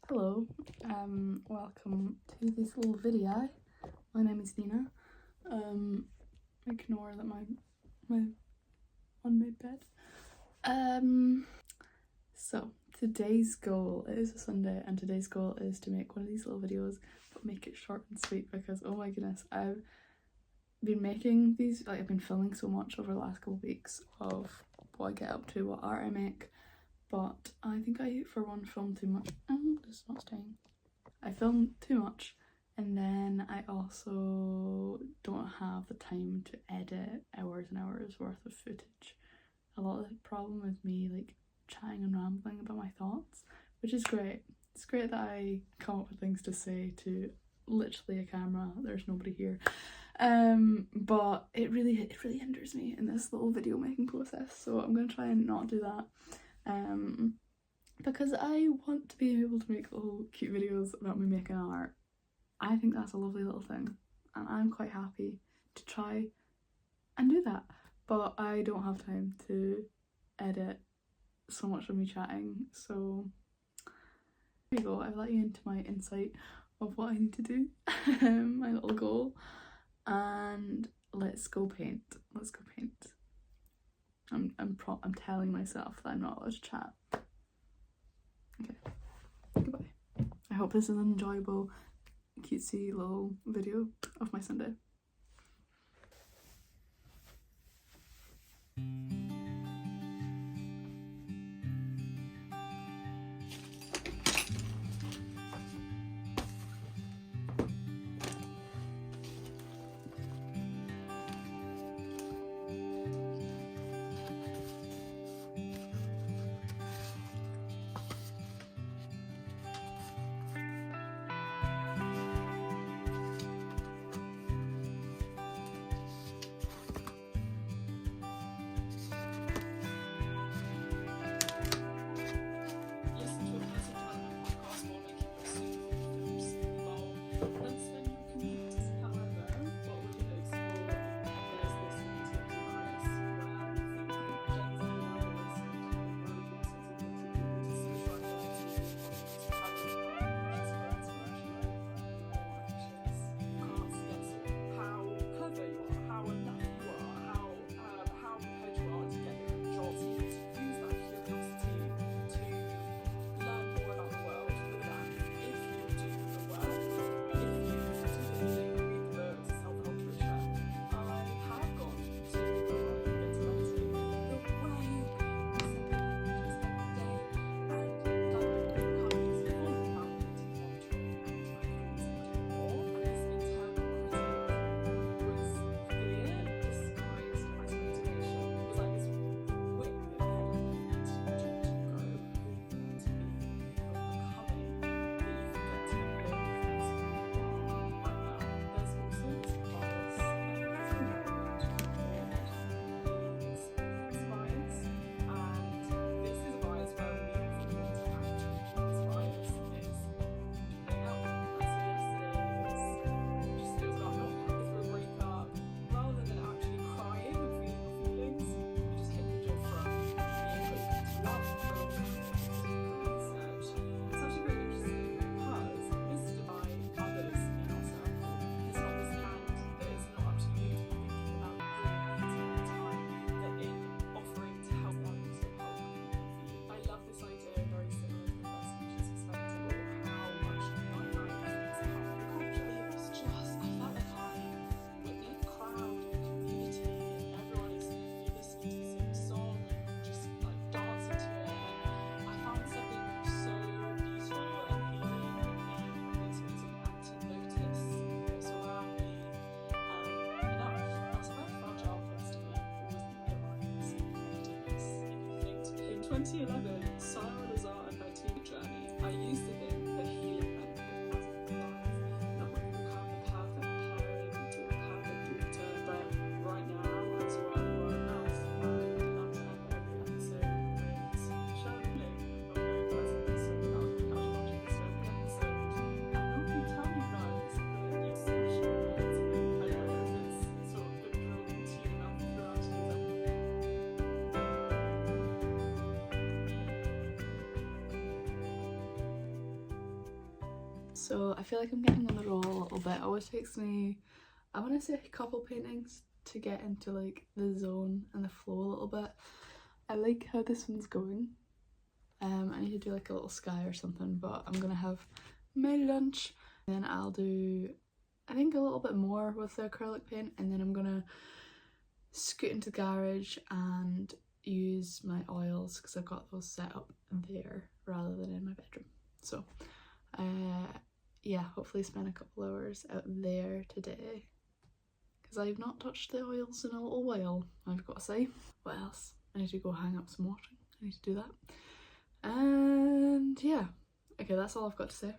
Hello, welcome to this little video. My name is Nina. Ignore that my unmade bed. So today's goal, it is a Sunday, and today's goal is to make one of these little videos, but make it short and sweet because oh my goodness, I've been making these, like I've been filming so much over the last couple of weeks of what I get up to, what art I make. But I think I, for one, filmed too much. Oh, this is not staying. I filmed too much, and then I also don't have the time to edit hours and hours worth of footage. A lot of the problem is me like chatting and rambling about my thoughts, which is great. It's great that I come up with things to say to literally a camera. There's nobody here. But it really hinders me in this little video making process. So I'm gonna try and not do that. Because I want to be able to make little cute videos about me making art. I think that's a lovely little thing, and I'm quite happy to try and do that, but I don't have time to edit so much of me chatting, so there you go. I've let you into my insight of what I need to do, my little goal, and let's go paint. I'm telling myself that I'm not allowed to chat. Okay, goodbye. I hope this is an enjoyable, cutesy little video of my Sunday. In 2011, Sarah Lazar and her teen journey, I used to think that healing meant being positive, not when you become a perfect parent or a perfect daughter, but right now, that's where I'm right now, and I'm trying every episode with Shetland, I'm very present, so now I'm watching this every episode. I normally tell you guys that you're so Shetland, I don't know if it's sort of been drilled into you enough throughout these episodes. So I feel like I'm getting on the roll a little bit. It always takes me, I want to say a couple paintings to get into like the zone and the flow a little bit. I like how this one's going. I need to do like a little sky or something, but I'm gonna have my lunch and then I'll do I think a little bit more with the acrylic paint, and then I'm gonna scoot into the garage and use my oils because I've got those set up there rather than in my bedroom. So yeah, hopefully spend a couple hours out there today because I've not touched the oils in a little while, I've got to say. What else? I need to go hang up some washing. I need to do that. And yeah, okay, that's all I've got to say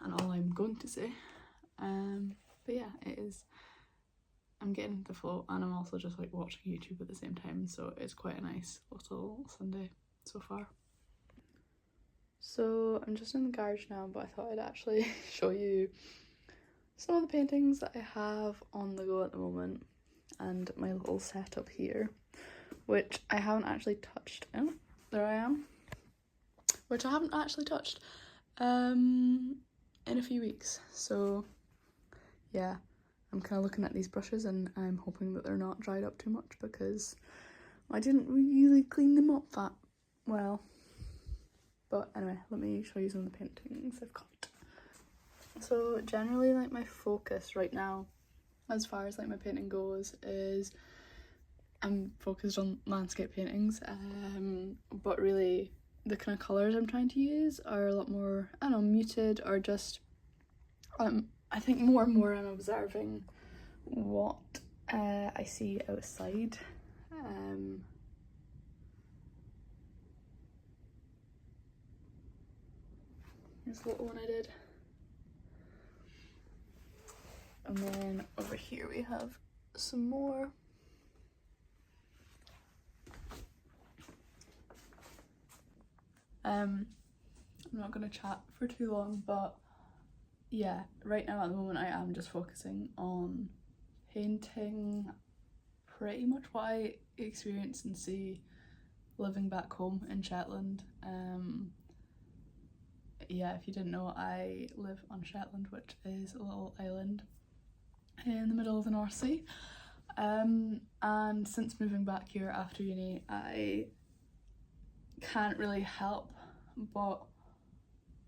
and all I'm going to say. But yeah, it is, I'm getting into the flow and I'm also just like watching YouTube at the same time, so it's quite a nice little Sunday so far. So I'm just in the garage now, but I thought I'd actually show you some of the paintings that I have on the go at the moment and my little setup here, which I haven't actually touched. Oh, there I am. Which I haven't actually touched in a few weeks. So yeah, I'm kind of looking at these brushes and I'm hoping that they're not dried up too much because I didn't really clean them up that well. But anyway, let me show you some of the paintings I've got. So generally like my focus right now as far as like my painting goes is I'm focused on landscape paintings, but really the kind of colours I'm trying to use are a lot more, I don't know, muted, or just I think more and more I'm observing what I see outside. Here's a little one I did. And then over here we have some more. I'm not going to chat for too long, but yeah, right now at the moment I am just focusing on painting pretty much what I experience and see living back home in Shetland. Yeah, if you didn't know, I live on Shetland, which is a little island in the middle of the North Sea. And since moving back here after uni, I can't really help but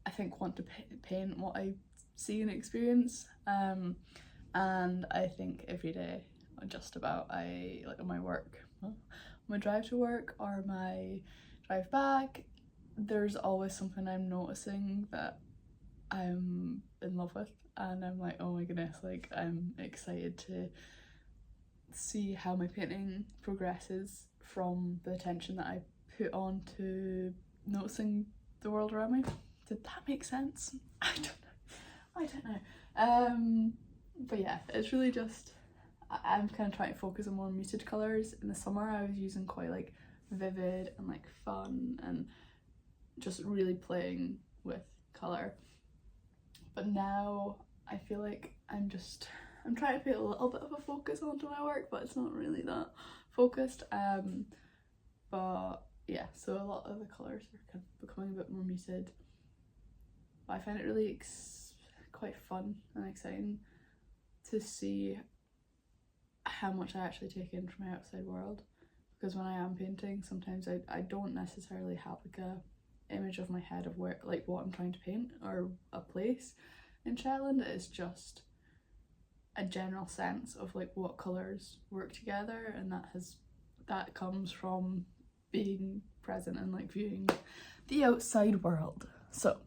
I think want to paint what I see and experience. And I think every day, just about, I like on my work, my drive to work or my drive back, there's always something I'm noticing that I'm in love with, and I'm like, oh my goodness, like I'm excited to see how my painting progresses from the attention that I put on to noticing the world around me. Did that make sense? I don't know. But yeah, it's really just, I'm kind of trying to focus on more muted colours. In the summer I was using quite like vivid and like fun and just really playing with colour. But now I feel like I'm trying to put a little bit of a focus onto my work, but it's not really that focused. But yeah, so a lot of the colours are kind of becoming a bit more muted. But I find it really quite fun and exciting to see how much I actually take in from my outside world, because when I am painting, sometimes I don't necessarily have like a image of my head of where, like, what I'm trying to paint or a place in Shetland. It's just a general sense of like what colours work together, and that comes from being present and like viewing the outside world. So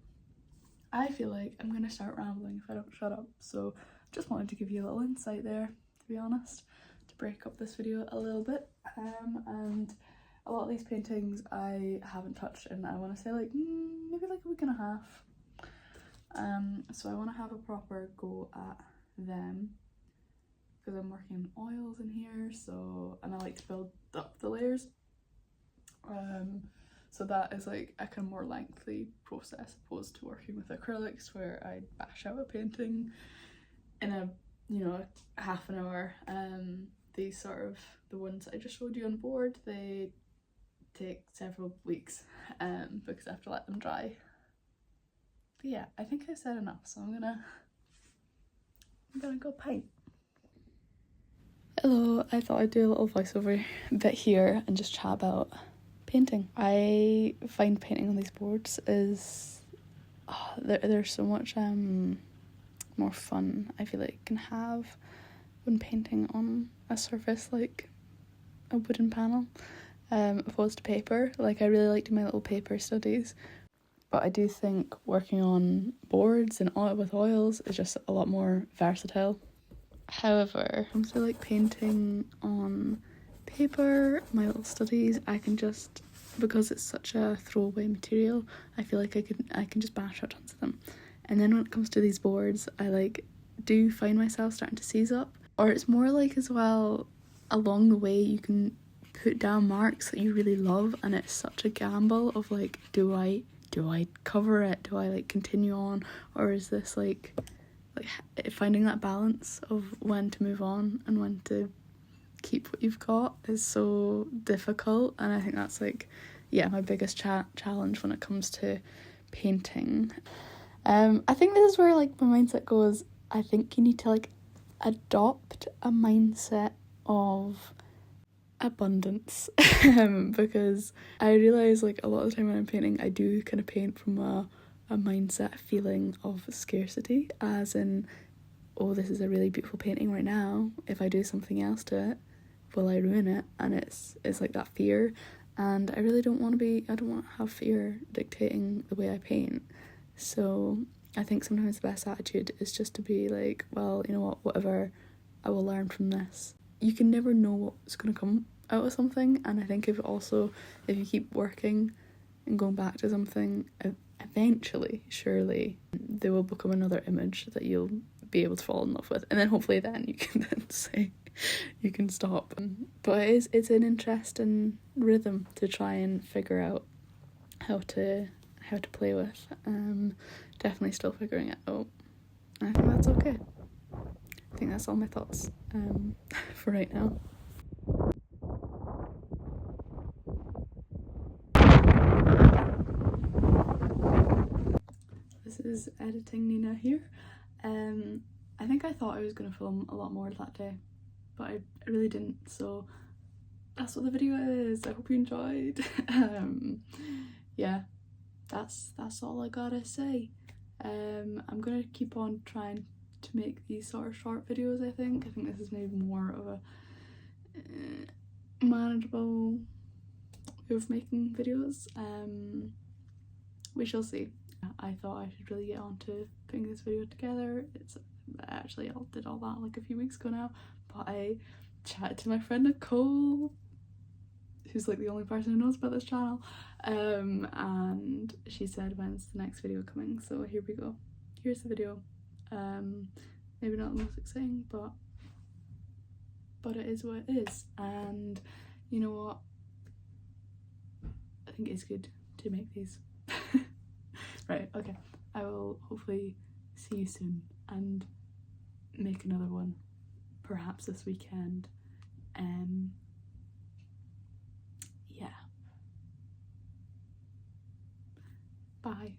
I feel like I'm gonna start rambling if I don't shut up, so just wanted to give you a little insight there, to be honest, to break up this video a little bit. And a lot of these paintings I haven't touched in, I want to say like maybe like a week and a half. So I want to have a proper go at them because I'm working oils in here, so, and I like to build up the layers. So that is like a kind of more lengthy process opposed to working with acrylics where I bash out a painting in a, you know, half an hour. These sort of, the ones I just showed you on board, they take several weeks because I have to let them dry. But yeah, I think I said enough, so I'm gonna go paint. Hello, I thought I'd do a little voiceover bit here and just chat about painting. I find painting on these boards is they're so much more fun I feel like you can have when painting on a surface like a wooden panel opposed to paper. Like, I really like doing my little paper studies, but I do think working on boards and with oils is just a lot more versatile. However, when it comes to like painting on paper, my little studies, I can just, because it's such a throwaway material, I feel like I can just bash out onto them. And then when it comes to these boards, I like do find myself starting to seize up. Or it's more like as well, along the way you can put down marks that you really love, and it's such a gamble of like, do I cover it? Do I like continue on? Or is this like finding that balance of when to move on and when to keep what you've got is so difficult. And I think that's like, yeah, my biggest challenge when it comes to painting. I think this is where like my mindset goes. I think you need to like adopt a mindset of abundance because I realise like a lot of the time when I'm painting, I do kind of paint from a mindset feeling of scarcity, as in, oh, this is a really beautiful painting right now, if I do something else to it, will I ruin it? And it's like that fear, and I really don't want to have fear dictating the way I paint. So I think sometimes the best attitude is just to be like, well, you know what, whatever, I will learn from this. You can never know what's going to come out of something, and I think if you keep working and going back to something, eventually, surely, there will become another image that you'll be able to fall in love with, and then hopefully then you can then say you can stop. But it's an interesting rhythm to try and figure out how to play with. Definitely still figuring it out. I think that's okay. I think that's all my thoughts for right now. This is editing Nina here. I think I thought I was going to film a lot more that day, but I really didn't, so that's what the video is. I hope you enjoyed. Yeah, that's all I gotta say. I'm gonna keep on trying to make these sort of short videos. I think this is maybe more of a manageable way of making videos. We shall see. I thought I should really get on to putting this video together. I did all that like a few weeks ago now, but I chatted to my friend Nicole, who's like the only person who knows about this channel, and she said, when's the next video coming? So here we go. Here's the video. Maybe not the most exciting, but it is what it is. And you know what, I think it's good to make these. Right, okay, I will hopefully see you soon and make another one, perhaps this weekend. Yeah. Bye.